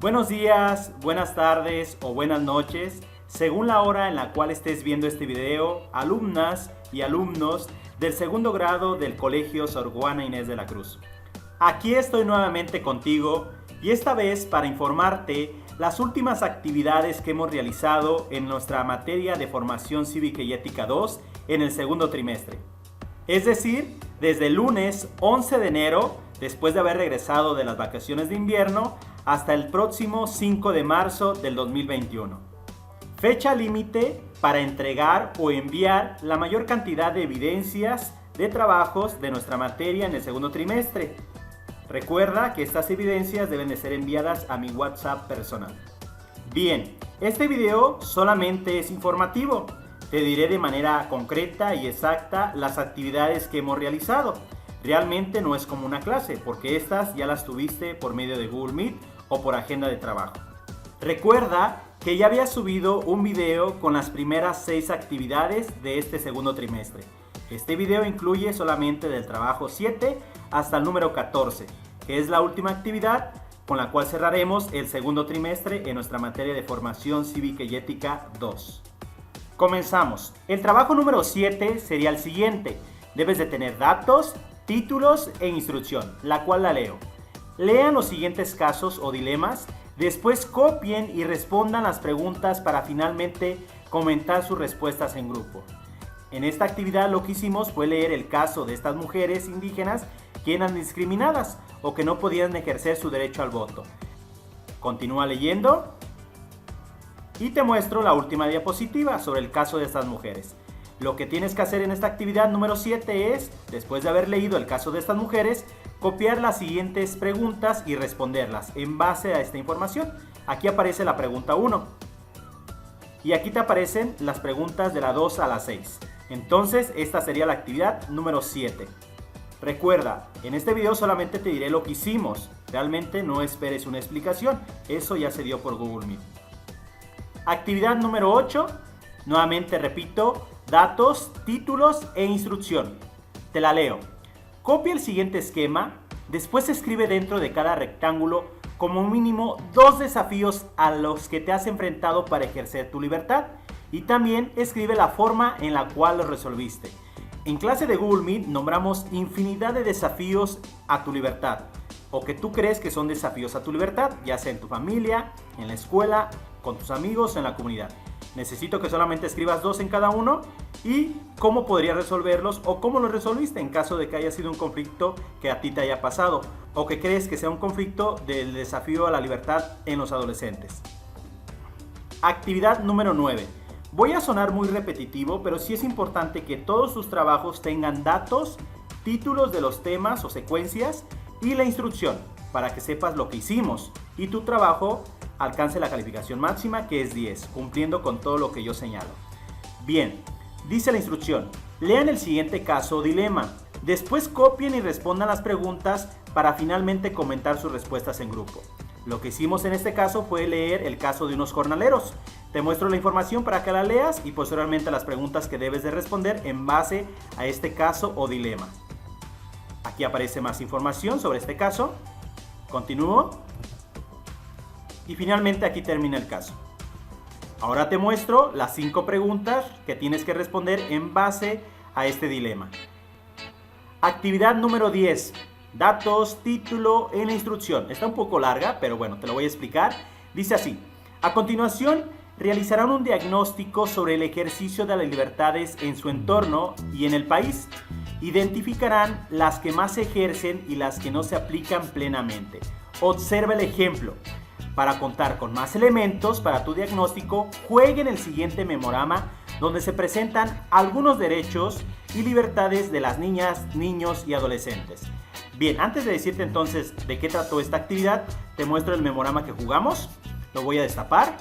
Buenos días, buenas tardes o buenas noches, según la hora en la cual estés viendo este video, alumnas y alumnos del segundo grado del Colegio Sor Juana Inés de la Cruz. Aquí estoy nuevamente contigo y esta vez para informarte las últimas actividades que hemos realizado en nuestra materia de Formación Cívica y Ética 2 en el segundo trimestre. Es decir, desde el lunes 11 de enero, después de haber regresado de las vacaciones de invierno, hasta el próximo 5 de marzo del 2021. Fecha límite para entregar o enviar la mayor cantidad de evidencias de trabajos de nuestra materia en el segundo trimestre. Recuerda que estas evidencias deben de ser enviadas a mi WhatsApp personal. Bien, este video solamente es informativo. Te diré de manera concreta y exacta las actividades que hemos realizado. Realmente no es como una clase, porque estas ya las tuviste por medio de Google Meet o por agenda de trabajo. Recuerda que ya había subido un video con las primeras 6 actividades de este segundo trimestre. Este video incluye solamente del trabajo 7 hasta el número 14, que es la última actividad con la cual cerraremos el segundo trimestre en nuestra materia de Formación Cívica y Ética 2. Comenzamos. El trabajo número 7 sería el siguiente. Debes de tener datos, títulos e instrucción, la cual la leo. Lean los siguientes casos o dilemas, después copien y respondan las preguntas para finalmente comentar sus respuestas en grupo. En esta actividad lo que hicimos fue leer el caso de estas mujeres indígenas que eran discriminadas o que no podían ejercer su derecho al voto. Continúa leyendo y te muestro la última diapositiva sobre el caso de estas mujeres. Lo que tienes que hacer en esta actividad número 7 es, después de haber leído el caso de estas mujeres, copiar las siguientes preguntas y responderlas en base a esta información. Aquí aparece la pregunta 1. Y aquí te aparecen las preguntas de la 2 a la 6. Entonces, esta sería la actividad número 7. Recuerda, en este video solamente te diré lo que hicimos. Realmente no esperes una explicación. Eso ya se dio por Google Meet. Actividad número 8. Nuevamente repito, datos, títulos e instrucción. Te la leo. Copia el siguiente esquema, después escribe dentro de cada rectángulo como mínimo 2 desafíos a los que te has enfrentado para ejercer tu libertad y también escribe la forma en la cual los resolviste. En clase de Google Meet nombramos infinidad de desafíos a tu libertad o que tú crees que son desafíos a tu libertad, ya sea en tu familia, en la escuela, con tus amigos o en la comunidad. Necesito que solamente escribas 2 en cada uno y cómo podrías resolverlos o cómo los resolviste en caso de que haya sido un conflicto que a ti te haya pasado o que crees que sea un conflicto del desafío a la libertad en los adolescentes. Actividad número 9. Voy a sonar muy repetitivo, pero sí es importante que todos tus trabajos tengan datos, títulos de los temas o secuencias y la instrucción para que sepas lo que hicimos y tu trabajo alcance la calificación máxima, que es 10, cumpliendo con todo lo que yo señalo. Bien, dice la instrucción, lean el siguiente caso o dilema, después copien y respondan las preguntas para finalmente comentar sus respuestas en grupo. Lo que hicimos en este caso fue leer el caso de unos jornaleros. Te muestro la información para que la leas y posteriormente las preguntas que debes de responder en base a este caso o dilema. Aquí aparece más información sobre este caso. Continúo. Y finalmente aquí termina el caso. Ahora te muestro las 5 preguntas que tienes que responder en base a este dilema. Actividad número 10. Datos, título en la instrucción. Está un poco larga, pero bueno, te lo voy a explicar. Dice así. A continuación, realizarán un diagnóstico sobre el ejercicio de las libertades en su entorno y en el país. Identificarán las que más se ejercen y las que no se aplican plenamente. Observa el ejemplo. Para contar con más elementos para tu diagnóstico, juegue en el siguiente memorama donde se presentan algunos derechos y libertades de las niñas, niños y adolescentes. Bien, antes de decirte entonces de qué trató esta actividad, te muestro el memorama que jugamos. Lo voy a destapar.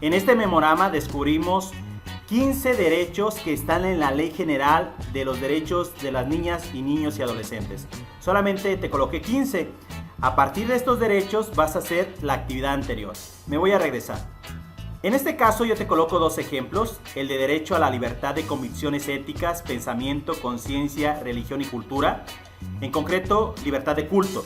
En este memorama descubrimos 15 derechos que están en la Ley General de los Derechos de las Niñas y Niños y Adolescentes. Solamente te coloqué 15. A partir de estos derechos vas a hacer la actividad anterior. Me voy a regresar. En este caso yo te coloco dos ejemplos, el de derecho a la libertad de convicciones éticas, pensamiento, conciencia, religión y cultura, en concreto libertad de culto,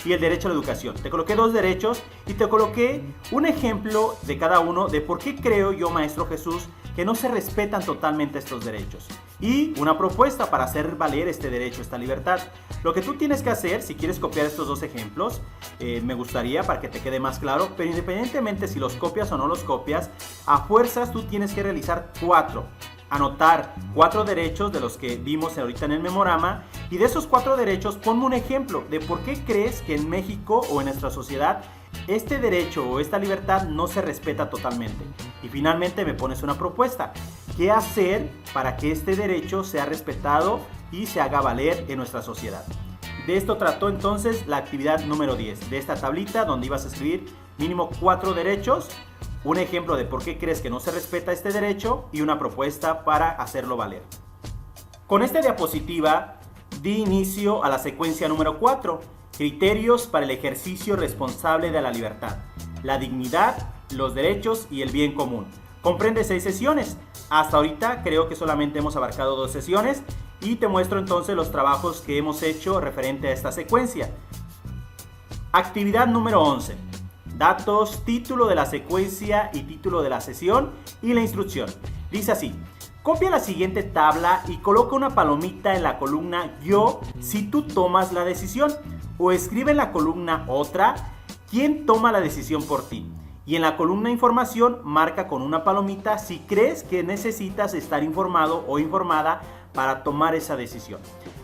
y el derecho a la educación. Te coloqué dos derechos y te coloqué un ejemplo de cada uno de por qué creo yo, Maestro Jesús, que no se respetan totalmente estos derechos. Y una propuesta para hacer valer este derecho, esta libertad. Lo que tú tienes que hacer, si quieres copiar estos dos ejemplos, me gustaría para que te quede más claro, pero independientemente si los copias o no los copias, a fuerzas tú tienes que realizar 4. Anotar 4 derechos de los que vimos ahorita en el memorama, y de esos 4 derechos ponme un ejemplo de por qué crees que en México o en nuestra sociedad este derecho o esta libertad no se respeta totalmente. Y finalmente me pones una propuesta. ¿Qué hacer para que este derecho sea respetado y se haga valer en nuestra sociedad? De esto trató entonces la actividad número 10 de esta tablita, donde ibas a escribir mínimo 4 derechos, un ejemplo de por qué crees que no se respeta este derecho y una propuesta para hacerlo valer. Con esta diapositiva di inicio a la secuencia número 4, criterios para el ejercicio responsable de la libertad, la dignidad, los derechos y el bien común. Comprende 6 sesiones. Hasta ahorita creo que solamente hemos abarcado 2 sesiones y te muestro entonces los trabajos que hemos hecho referente a esta secuencia. Actividad número 11. Datos, título de la secuencia y título de la sesión y la instrucción. Dice así: copia la siguiente tabla y coloca una palomita en la columna yo si tú tomas la decisión, o escribe en la columna otra quién toma la decisión por ti. Y en la columna información marca con una palomita si crees que necesitas estar informado o informada para tomar esa decisión.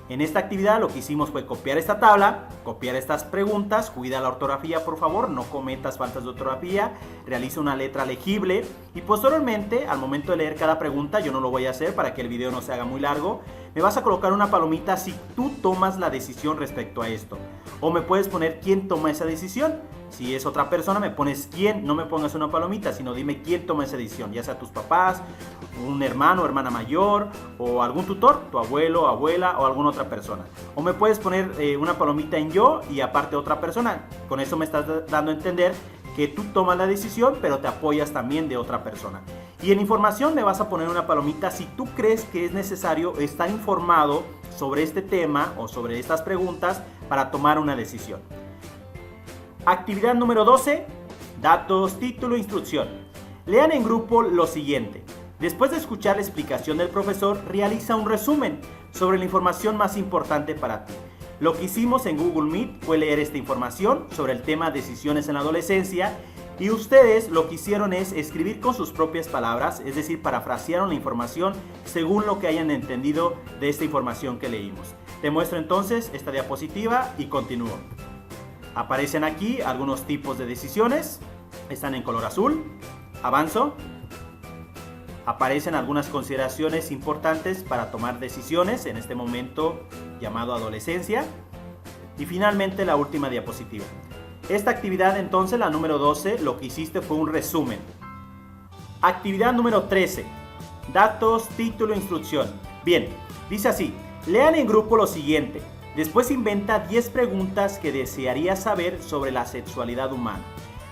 En esta actividad lo que hicimos fue copiar esta tabla, copiar estas preguntas, cuida la ortografía por favor, no cometas faltas de ortografía, realiza una letra legible y posteriormente al momento de leer cada pregunta, yo no lo voy a hacer para que el video no se haga muy largo, me vas a colocar una palomita si tú tomas la decisión respecto a esto. O me puedes poner quién toma esa decisión. Si es otra persona me pones quién, no me pongas una palomita, sino dime quién toma esa decisión, ya sea tus papás, un hermano o hermana mayor, o algún tutor, tu abuelo, abuela o alguna otra persona. O me puedes poner una palomita en yo y aparte otra persona. Con eso me estás dando a entender que tú tomas la decisión, pero te apoyas también de otra persona. Y en información me vas a poner una palomita si tú crees que es necesario estar informado sobre este tema o sobre estas preguntas para tomar una decisión. Actividad número 12. Datos, título, instrucción. Lean en grupo lo siguiente. Después de escuchar la explicación del profesor, realiza un resumen sobre la información más importante para ti. Lo que hicimos en Google Meet fue leer esta información sobre el tema decisiones en la adolescencia y ustedes lo que hicieron es escribir con sus propias palabras, es decir, parafrasearon la información según lo que hayan entendido de esta información que leímos. Te muestro entonces esta diapositiva y continúo. Aparecen aquí algunos tipos de decisiones, están en color azul, avanzo. Aparecen algunas consideraciones importantes para tomar decisiones en este momento llamado adolescencia. Y finalmente la última diapositiva. Esta actividad entonces, la número 12, lo que hiciste fue un resumen. Actividad número 13. Datos, título, instrucción. Bien, dice así, lean en grupo lo siguiente. Después inventa 10 preguntas que desearías saber sobre la sexualidad humana.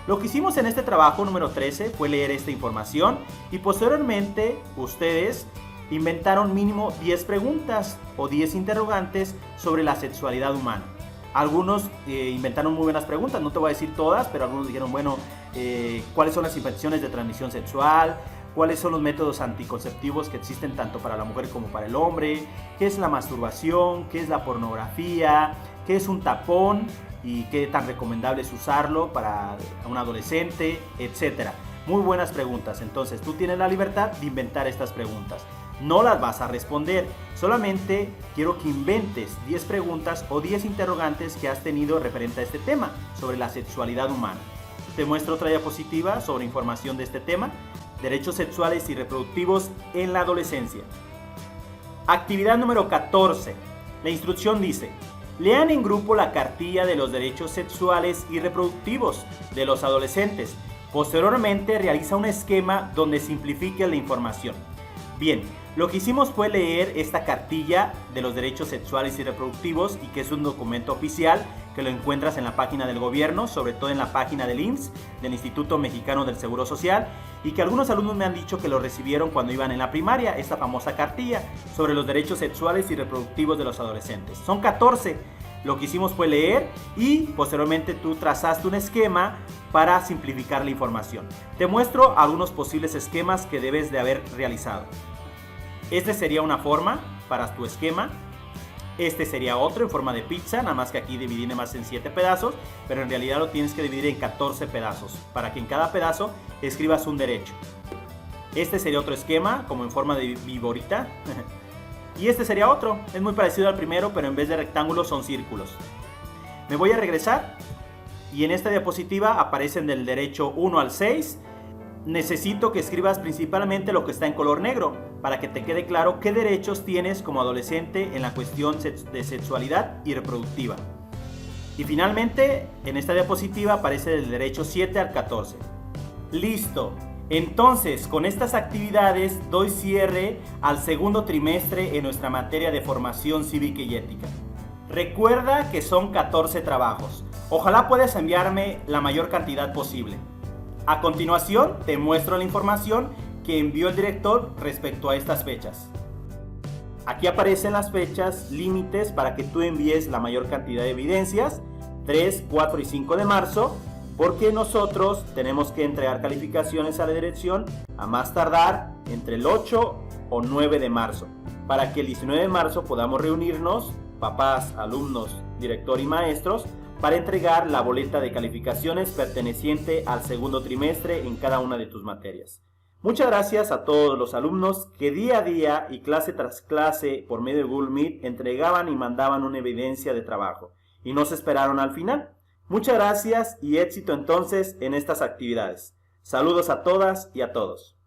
Lo que hicimos en este trabajo número 13 fue leer esta información y posteriormente ustedes inventaron mínimo 10 preguntas o 10 interrogantes sobre la sexualidad humana. Algunos inventaron muy buenas preguntas, no te voy a decir todas, pero algunos dijeron, bueno, ¿cuáles son las infecciones de transmisión sexual? ¿Cuáles son los métodos anticonceptivos que existen tanto para la mujer como para el hombre? ¿Qué es la masturbación? ¿Qué es la pornografía? ¿Qué es un tapón? ¿Y qué tan recomendable es usarlo para un adolescente? Etcétera. Muy buenas preguntas. Entonces tú tienes la libertad de inventar estas preguntas. No las vas a responder. Solamente quiero que inventes 10 preguntas o 10 interrogantes que has tenido referente a este tema sobre la sexualidad humana. Te muestro otra diapositiva sobre información de este tema. Derechos sexuales y reproductivos en la adolescencia. Actividad número 14. La instrucción dice: lean en grupo la cartilla de los derechos sexuales y reproductivos de los adolescentes. Posteriormente realiza un esquema donde simplifique la información. Bien, lo que hicimos fue leer esta cartilla de los derechos sexuales y reproductivos y que es un documento oficial que lo encuentras en la página del gobierno, sobre todo en la página del IMSS, del Instituto Mexicano del Seguro Social, y que algunos alumnos me han dicho que lo recibieron cuando iban en la primaria, esta famosa cartilla sobre los derechos sexuales y reproductivos de los adolescentes. Son 14. Lo que hicimos fue leer y posteriormente tú trazaste un esquema para simplificar la información. Te muestro algunos posibles esquemas que debes de haber realizado. Este sería una forma para tu esquema. Este sería otro en forma de pizza, nada más que aquí dividí más en 7 pedazos, pero en realidad lo tienes que dividir en 14 pedazos, para que en cada pedazo escribas un derecho. Este sería otro esquema, como en forma de viborita. Y este sería otro, es muy parecido al primero, pero en vez de rectángulos son círculos. Me voy a regresar y en esta diapositiva aparecen del derecho 1 al 6. Necesito que escribas principalmente lo que está en color negro, para que te quede claro qué derechos tienes como adolescente en la cuestión de sexualidad y reproductiva. Y finalmente, en esta diapositiva aparece del derecho 7 al 14. ¡Listo! Entonces, con estas actividades doy cierre al segundo trimestre en nuestra materia de formación cívica y ética. Recuerda que son 14 trabajos. Ojalá puedas enviarme la mayor cantidad posible. A continuación, te muestro la información que envió el director respecto a estas fechas. Aquí aparecen las fechas límites para que tú envíes la mayor cantidad de evidencias, 3, 4 y 5 de marzo, porque nosotros tenemos que entregar calificaciones a la dirección a más tardar entre el 8 o 9 de marzo, para que el 19 de marzo podamos reunirnos, papás, alumnos, director y maestros, para entregar la boleta de calificaciones perteneciente al segundo trimestre en cada una de tus materias. Muchas gracias a todos los alumnos que día a día y clase tras clase por medio de Google Meet entregaban y mandaban una evidencia de trabajo y no se esperaron al final. Muchas gracias y éxito entonces en estas actividades. Saludos a todas y a todos.